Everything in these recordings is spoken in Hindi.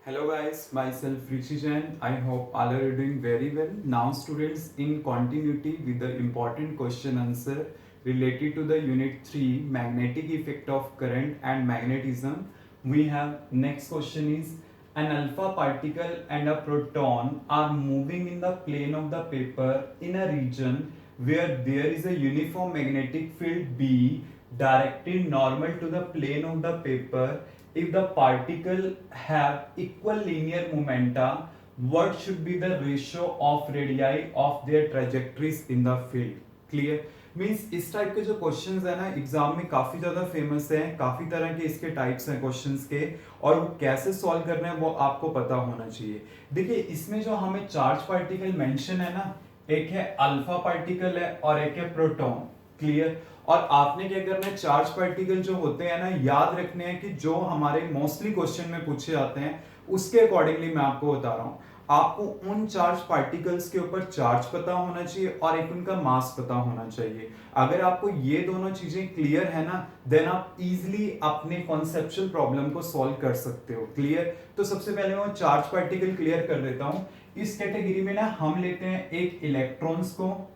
Hello guys, myself Rishi Jain. I hope all are doing very well. Now students, in continuity with the important question answer related to the unit 3 magnetic effect of current and magnetism, we have next question is an alpha particle and a proton are moving in the plane of the paper in a region where there is a uniform magnetic field B directed normal to the plane of the paper. If the particle have equal linear momenta, what should be the ratio of radii of their trajectories in the field? Clear? Means इस टाइप के जो क्वेश्चंस है ना एग्जाम में काफी ज्यादा फेमस है, काफी तरह के इसके टाइप्स हैं क्वेश्चंस के, और वो कैसे सॉल्व करना है वो आपको पता होना चाहिए। देखिए इसमें जो हमें चार्ज पार्टिकल मेंशन है ना, एक है अल्फा पार्टिकल है और एक है प्रोटॉन। क्लियर? और आपने क्या करना है, चार्ज पार्टिकल जो होते हैं ना याद रखने हैं कि जो हमारे मोस्टली क्वेश्चन में पूछे जाते हैं उसके अकॉर्डिंगली मैं आपको बता रहा हूं। आपको उन चार्ज पार्टिकल्स के ऊपर चार्ज पता होना चाहिए और एक उनका मास पता होना चाहिए। अगर आपको ये दोनों चीजें क्लियर है ना, देन आप इजीली अपने कॉन्सेप्चुअल प्रॉब्लम को सॉल्व कर सकते हो। क्लियर? तो सबसे पहले मैं चार्ज पार्टिकल क्लियर कर देता हूं। इस कैटेगरी में ना हम लेते हैं एक इलेक्ट्रॉन्स को,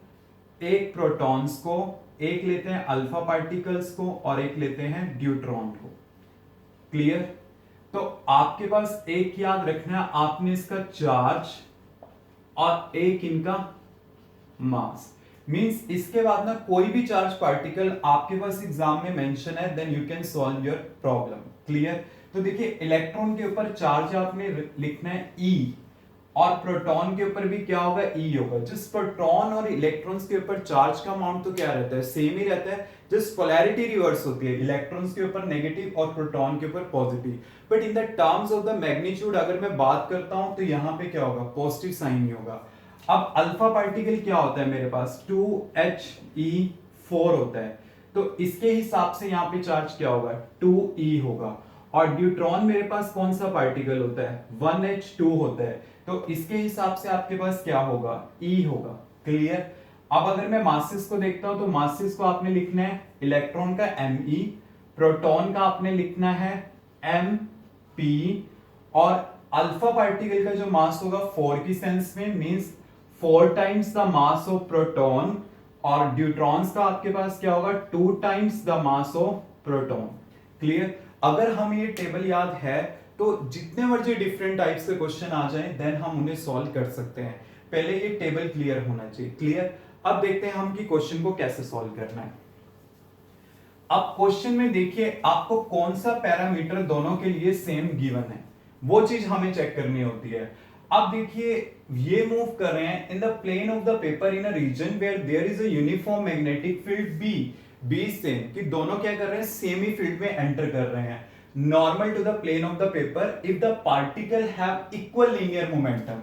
एक प्रोटॉन्स को, एक लेते हैं अल्फा पार्टिकल्स को और एक लेते हैं ड्यूट्रॉन को। क्लियर? तो आपके पास एक याद रखना है, आपने इसका चार्ज और एक इनका मास। मींस इसके बाद ना कोई भी चार्ज पार्टिकल आपके पास एग्जाम में मेंशन है, then you can solve your problem. Clear? तो देखिए इलेक्ट्रॉन के ऊपर चार्ज आपने लिखना है E, और प्रोटॉन के ऊपर भी क्या होगा, E होगा। जिस प्रोटॉन और इलेक्ट्रॉन्स के ऊपर चार्ज का अमाउंट तो क्या रहता है, सेम ही रहता है। जिस पोलैरिटी रिवर्स होती है, इलेक्ट्रॉन्स के ऊपर नेगेटिव और प्रोटॉन के ऊपर positive. But in the terms of the magnitude अगर मैं बात करता हूं तो यहां पे क्या होगा, पॉजिटिव साइन ही होगा। अब अल्फा पार्टिकल क्या होता है मेरे पास, 2He4 होता है, तो इसके हिसाब से यहाँ पे चार्ज क्या होगा, 2E होगा। और ड्यूट्रॉन मेरे पास कौन सा पार्टिकल होता है, 1H2 होता है, तो इसके हिसाब से आपके पास क्या होगा, E होगा। क्लियर? अब अगर मैं मासेस को देखता हूं तो मासेस को आपने लिखना है इलेक्ट्रॉन का Me, प्रोटॉन का आपने लिखना है Mp, और अल्फा पार्टिकल का जो मास होगा 4 की सेंस में, means 4 times the mass of proton, और ड्यूट्रॉन्स का आपके पास क्या होगा, 2 times the mass of proton. Clear? अगर हम ये टेबल याद है तो जितने मर्जी डिफरेंट टाइप्स के क्वेश्चन आ जाएं देन हम उन्हें सॉल्व कर सकते हैं। पहले ये टेबल क्लियर होना चाहिए। क्लियर? अब देखते हैं हम कि क्वेश्चन को कैसे सॉल्व करना है। अब क्वेश्चन में देखिए आपको कौन सा पैरामीटर दोनों के लिए सेम गिवन है, वो चीज हमें चेक करनी होती है। अब देखिए ये मूव कर रहे हैं in the plane of the paper in a region where there is a uniform magnetic field be same, कि दोनों क्या कर रहे हैं, सेम ही फील्ड में एंटर कर रहे हैं normal to the plane of the paper if the particle have equal linear momentum.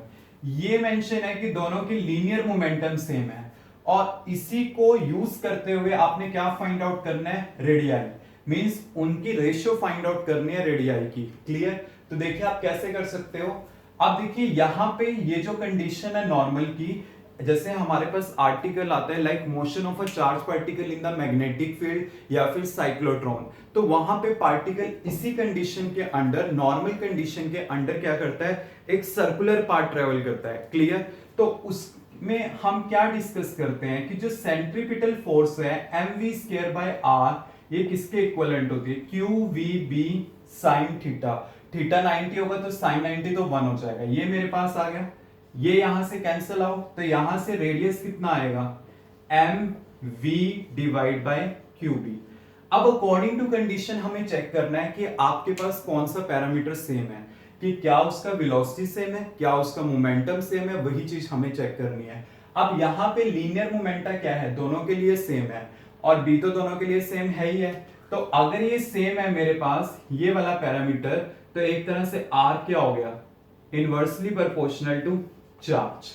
ये मेंशन है कि दोनों की लीनियर मोमेंटम सेम है, और इसी को यूज करते हुए आपने क्या फाइंड आउट करना है, रेडियाई, मींस उनकी रेशियो फाइंड आउट करनी है रेडियाई की। क्लियर? तो देखिए आप कैसे कर सकते हो। अब देखिए यहां पे ये जो कंडीशन है नॉर्मल की, जैसे हमारे पास आर्टिकल आता है like motion of a charge particle in the magnetic field या फिर साइक्लोट्रॉन, तो वहां पे पार्टिकल इसी कंडीशन के अंडर, नॉर्मल कंडीशन के अंडर क्या करता है, एक सर्कुलर पाथ ट्रेवल करता है। क्लियर? तो उसमें हम क्या डिस्कस करते हैं कि जो सेंट्रीपिटल फोर्स है mv²/r, ये किसके इक्विवेलेंट होती है, QVB sin थीटा। थीटा 90 होगा तो sin 90 तो 1 हो जाएगा, ये मेरे पास आ गया। ये यहां से कैंसिल आउट, तो यहां से रेडियस कितना आएगा, mv डिवाइड बाय qb। अब अकॉर्डिंग टू कंडीशन हमें चेक करना है कि आपके पास कौन सा पैरामीटर सेम है, कि क्या उसका वेलोसिटी सेम है, क्या उसका मोमेंटम सेम है, वही चीज हमें चेक करनी है। अब यहां पे लीनियर मोमेंटा क्या है, दोनों के लिए सेम है, और b तो दोनों के लिए सेम है ही है। तो अगर ये सेम है मेरे पास ये वाला पैरामीटर, तो एक तरह से r क्या हो गया, इनवर्सली प्रोपोर्शनल टू चार्ज,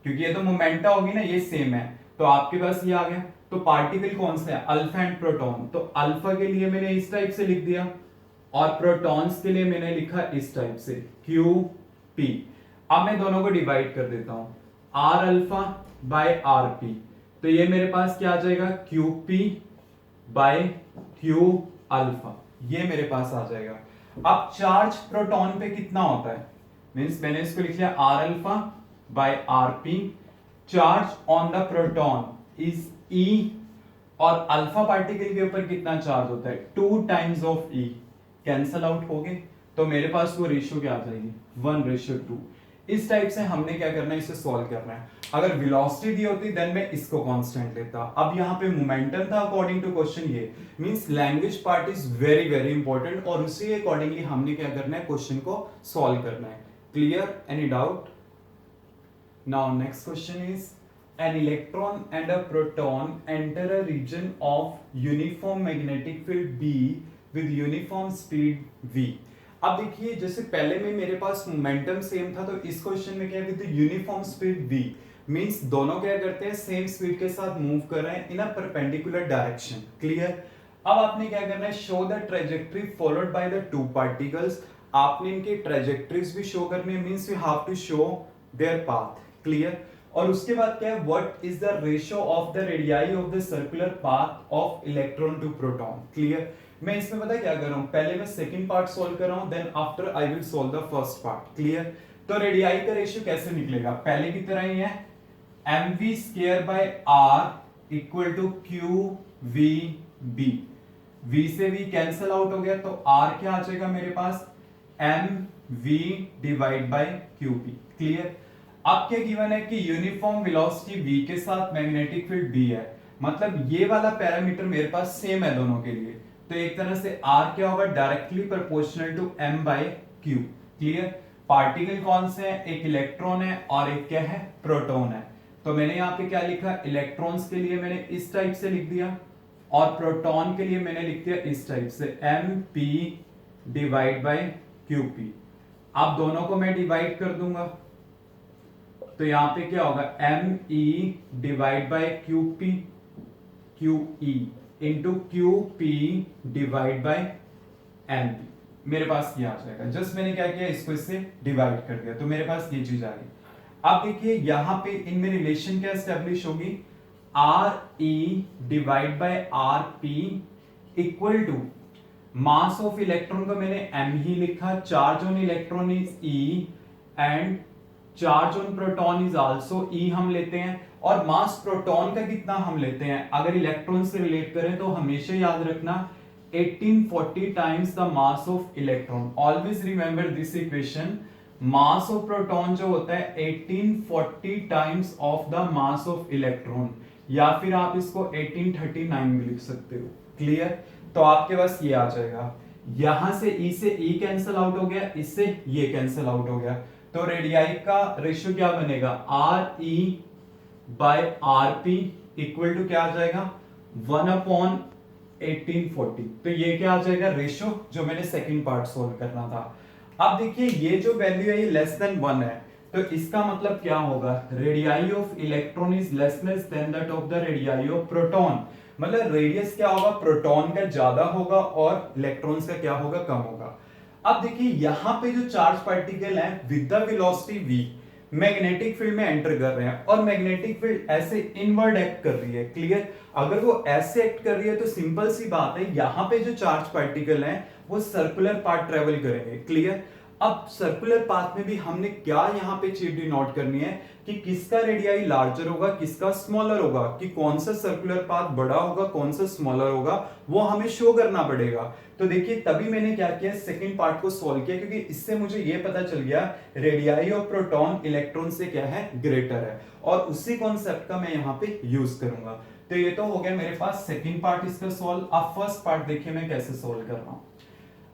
क्योंकि ये तो मोमेंटा होगी ना, ये सेम है, तो आपके पास ये आ गया। तो पार्टिकल कौन सा है, अल्फा एंड प्रोटॉन, तो अल्फा के लिए मैंने इस टाइप से लिख दिया और प्रोटॉन्स के लिए मैंने लिखा इस टाइप से QP। अब मैं दोनों को डिवाइड कर देता हूं, R अल्फा बाय RP, तो ये मेरे पास क्या आ जाएगा, QP बाय Q अल्फा, ये मेरे पास आ जाएगा। अब चार्ज प्रोटॉन पे कितना होता है, मींस मैंने इसको लिख लिया r alpha by r p. Charge on the proton is e, और अल्फा पार्टिकल के ऊपर कितना चार्ज होता है 2 times of E. Cancel out हो गए तो मेरे पास वो रेशियो क्या आ जाएगी 1:2। इस टाइप से हमने क्या करना है, इसे सॉल्व करना है। अगर वेलोसिटी दी होती देन मैं इसको कांस्टेंट लेता। अब यहाँ पे मोमेंटम था अकॉर्डिंग टू क्वेश्चन, ये means language part is very very important, और उसी अकॉर्डिंगली हमने क्या करना है, क्वेश्चन को सॉल्व करना है। Clear? Any doubt? Now next question is an electron and a proton enter a region of uniform magnetic field B with uniform speed v। अब देखिए जैसे पहले में मेरे पास मोमेंटम सेम था, तो इस क्वेश्चन में क्या है with uniform speed v, means दोनों क्या करते हैं सेम स्पीड के साथ मूव कर रहे हैं in a perpendicular direction. Clear? अब आपने क्या करना है, show the trajectory followed by the two particles. आपने इनकी ट्रेजेक्टरीज भी शो करनी है, means you have to show their path. Clear? और उसके बाद क्या है, what is the ratio of the radii of the circular path of electron to proton. Clear? मैं इसमें पता क्या कर रहा हूं, पहले मैं सेकंड पार्ट सॉल्व कर रहा हूं, then after I will solve the first part. Clear? तो रेडियाई का रेशियो कैसे निकलेगा, पहले की तरह ही है, mv square by r equal to q v B. v से v कैंसल आउट हो गया, तो r क्या आ जाएगा मेरे पास, mv divide by qp। Clear? अब क्या गिवन है कि यूनिफॉर्म वेलोसिटी v के साथ मैग्नेटिक फील्ड b है, मतलब ये वाला पैरामीटर मेरे पास सेम है दोनों के लिए, तो एक तरह से r क्या होगा, directly proportional to m by q। Clear? Particle कौन से हैं, एक इलेक्ट्रॉन है और एक क्या है, प्रोटॉन है। तो मैंने यहाँ पे क्या लिखा, इलेक्ट्रॉन्स के लिए मैंने इस टाइप से लिख दिया, और प्रोटॉन के लिए मैंने लिख दिया इस टाइप से mp डिवाइड बाय qp। अब दोनों को मैं डिवाइड कर दूंगा, तो यहां पे क्या होगा, me divide by qp qe into qp divide by mp। मेरे पास ये आ जाएगा, जस्ट मैंने क्या किया, इसको इससे डिवाइड कर दिया, तो मेरे पास ये चीज आ गई। अब देखिए यहां पे इनमें रिलेशन क्या एस्टेब्लिश होगी, re divide by rp equal to mass of electron को मैंने m ही लिखा, charge on electron is e and charge on proton is also e हम लेते हैं, और मास प्रोटॉन का कितना हम लेते हैं, अगर इलेक्ट्रॉन से रिलेट करें तो हमेशा याद रखना 1840 times the mass of electron. Always remember this equation, mass of proton जो होता है 1840 times of the mass of electron, या फिर आप इसको 1839 भी लिख सकते हो। क्लियर? तो आपके पास ये आ जाएगा, यहां से ई से ई कैंसिल आउट हो गया, इससे ये कैंसिल आउट हो गया, तो रेडियाई का रेशियो क्या बनेगा, r e by r p equal to क्या आ जाएगा 1/1840। तो ये क्या आ जाएगा रेशियो, जो मैंने सेकंड पार्ट सोल्व करना था। अब देखिए ये जो वैल्यू है ये लेस देन 1 है, तो इसका मतलब क्या होगा, radii of electron is less than that of the radii of proton. मतलब रेडियस क्या होगा, प्रोटॉन का ज्यादा होगा और इलेक्ट्रॉन्स का क्या होगा, कम होगा। अब देखिए यहां पे जो चार्ज पार्टिकल है with the velocity v magnetic field में एंटर कर रहे हैं, और मैग्नेटिक फील्ड ऐसे इनवर्ड एक्ट कर रही है। क्लियर? अगर वो ऐसे एक्ट कर रही है तो सिंपल सी बात है, यहां पे जो चार्ज पार्टिकल हैं वो सर्कुलर पाथ ट्रेवल करेंगे। क्लियर? अब सर्कुलर पाथ में भी हमने क्या यहाँ पे चीज डिनोट करनी है कि किसका रेडियाई लार्जर होगा, किसका स्मॉलर होगा, कि कौन सा सर्कुलर पाथ बड़ा होगा, कौन सा स्मॉलर होगा, वो हमें शो करना पड़ेगा। तो देखिए तभी मैंने क्या किया, सेकंड पार्ट को सॉल्व किया, क्योंकि इससे मुझे ये पता चल गया रेडियाई ऑफ प्रोटॉन इलेक्ट्रॉन से क्या है, ग्रेटर है, और उसी कॉन्सेप्ट का मैं यहाँ पे यूज करूंगा। तो ये तो हो गया मेरे पास सेकंड पार्ट इसका सॉल्व। अब फर्स्ट पार्ट देखिए मैं कैसे सॉल्व कर रहा हूं।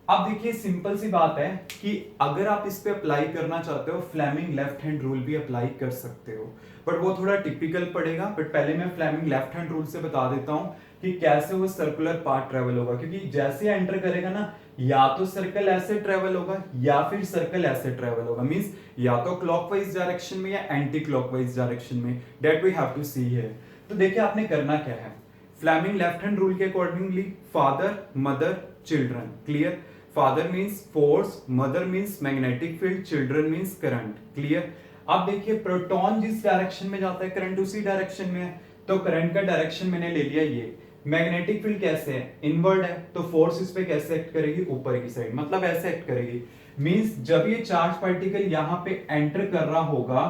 अब देखिए सिंपल सी बात है कि अगर आप इस पे अप्लाई करना चाहते हो, फ्लेमिंग लेफ्ट हैंड रूल भी अप्लाई कर सकते हो, बट वो थोड़ा टिपिकल पड़ेगा। बट पहले मैं फ्लेमिंग लेफ्ट हैंड रूल से बता देता हूं कि कैसे वो सर्कुलर पाथ ट्रेवल होगा, क्योंकि जैसे एंटर करेगा ना, या तो सर्कल ऐसे ट्रेवल होगा या फिर सर्कल ऐसे ट्रेवल होगा, मींस या तो क्लॉकवाइज डायरेक्शन में या एंटी क्लॉकवाइज डायरेक्शन में, that we have to see here. तो देखिए आपने करना क्या है, फ्लेमिंग लेफ्ट हैंड रूल के accordingly father mother children. Clear? Father means force, mother means magnetic field, children means current. Clear? अब देखिए प्रोटॉन जिस डायरेक्शन में जाता है करंट उसी डायरेक्शन में है, तो करंट का डायरेक्शन मैंने ले लिया ये। मैग्नेटिक फील्ड कैसे है, इनवर्ड है, तो फोर्स इस पे कैसे एक्ट करेगी, ऊपर की साइड, मतलब ऐसे एक्ट करेगी। मींस जब ये चार्ज पार्टिकल यहाँ पे एंटर कर रहा होगा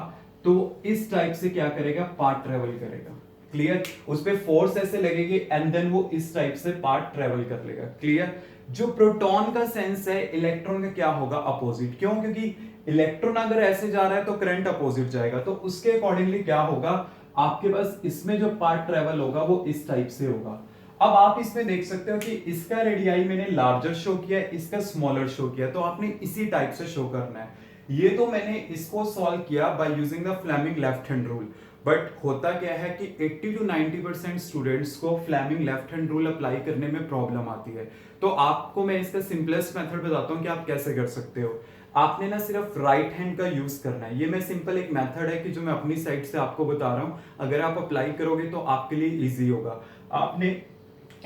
तो इस टाइप से क्या करेगा, पार्ट ट्रेवल करेगा। क्लियर, उस पे फोर्स ऐसे लगेगी एंड देन वो इस टाइप से पार्ट ट्रेवल कर लेगा। क्लियर। जो प्रोटॉन का सेंस है, इलेक्ट्रॉन का क्या होगा, अपोजिट। क्यों? क्योंकि इलेक्ट्रॉन अगर ऐसे जा रहा है तो करंट अपोजिट जाएगा, तो उसके अकॉर्डिंगली क्या होगा, आपके पास इसमें जो पार्ट ट्रेवल होगा वो इस टाइप से होगा। अब आप इसमें देख सकते हो कि इसका रेडियाई मैंने लार्जर शो किया, इसका स्मॉलर शो किया, तो आपने इसी टाइप से शो करना है। ये तो मैंने इसको सॉल्व किया by using the Fleming left hand rule, but होता क्या है कि 80 to 90% स्टूडेंट्स को Fleming left hand rule apply करने में प्रॉब्लम आती है। तो आपको मैं इसका सिंपलेस्ट मेथड बताता हूं कि आप कैसे कर सकते हो। आपने ना सिर्फ राइट हैंड का यूज करना है। ये मैं सिंपल एक मेथड है कि जो मैं अपनी साइड से आपको बता रहा हूं, अगर आप अप्लाई करोगे तो आपके लिए इजी होगा। आपने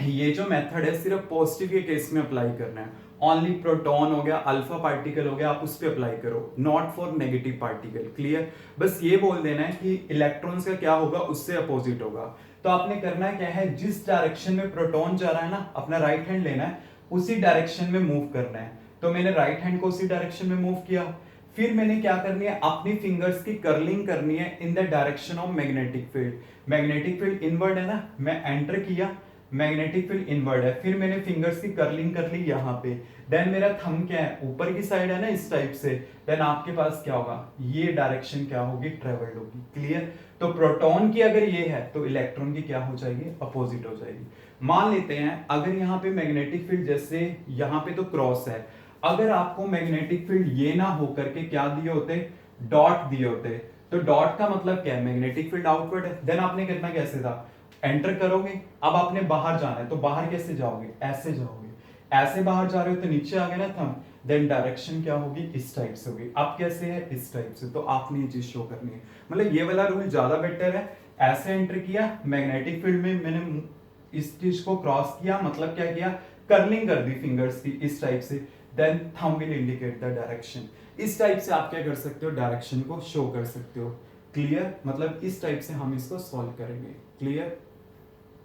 ये जो मेथड है सिर्फ पॉजिटिव के केस में अप्लाई करना है। ओनली प्रोटॉन हो गया, अल्फा पार्टिकल हो गया, आप उस पर अप्लाई करो, not for negative particle. Clear. बस ये बोल देना है कि इलेक्ट्रॉन्स का क्या होगा, उससे अपोजिट होगा। तो आपने करना क्या है, जिस डायरेक्शन में प्रोटॉन जा रहा है ना, अपना राइट हैंड लेना है, उसी डायरेक्शन में मूव करना है। तो मैंने राइट हैंड को उसी डायरेक्शन में मूव किया। फिर मैंने क्या करनी है, अपनी फिंगर्स की कर्लिंग करनी है in the direction of magnetic field. Magnetic field inward है ना, मैं एंटर किया, मैग्नेटिक फील्ड इनवर्ड है, फिर मैंने फिंगर्स की कर्लिंग कर ली यहाँ पे। देन मेरा थंब क्या है, ऊपर की साइड है ना, इस टाइप से। देन आपके पास क्या होगा, ये डायरेक्शन क्या होगी, ट्रेवल्ड होगी। क्लियर। तो प्रोटॉन की अगर ये है तो इलेक्ट्रॉन की क्या हो जाएगी, अपोजिट हो जाएगी। मान लेते हैं अगर यहाँ पे मैग्नेटिक फील्ड जैसे यहाँ पे तो क्रॉस है, अगर आपको मैग्नेटिक फील्ड ये ना होकर के क्या दिए होते, डॉट दिए होते, तो डॉट का मतलब क्या है, मैग्नेटिक फील्ड आउटवर्ड है। देन आपने करना कैसे था, एंटर करोगे, अब आपने बाहर जाना है, तो बाहर कैसे जाओगे, ऐसे जाओगे। ऐसे बाहर जा रहे हो तो नीचे आ गए ना थंब, देन डायरेक्शन क्या होगी, इस टाइप से होगी। अब कैसे है, इस टाइप से। तो आपने ये चीज शो करनी है, मतलब ये वाला रूल ज्यादा बेटर है। ऐसे एंटर किया, मैग्नेटिक फील्ड में मैंने इस चीज को क्रॉस किया, मतलब क्या किया, कर्लिंग कर दी फिंगर्स की इस टाइप से। Then thumb will indicate the direction. इस टाइप से आप क्या कर सकते हो, डायरेक्शन को शो कर सकते हो। क्लियर। मतलब इस टाइप से हम इसको सॉल्व करेंगे। क्लियर।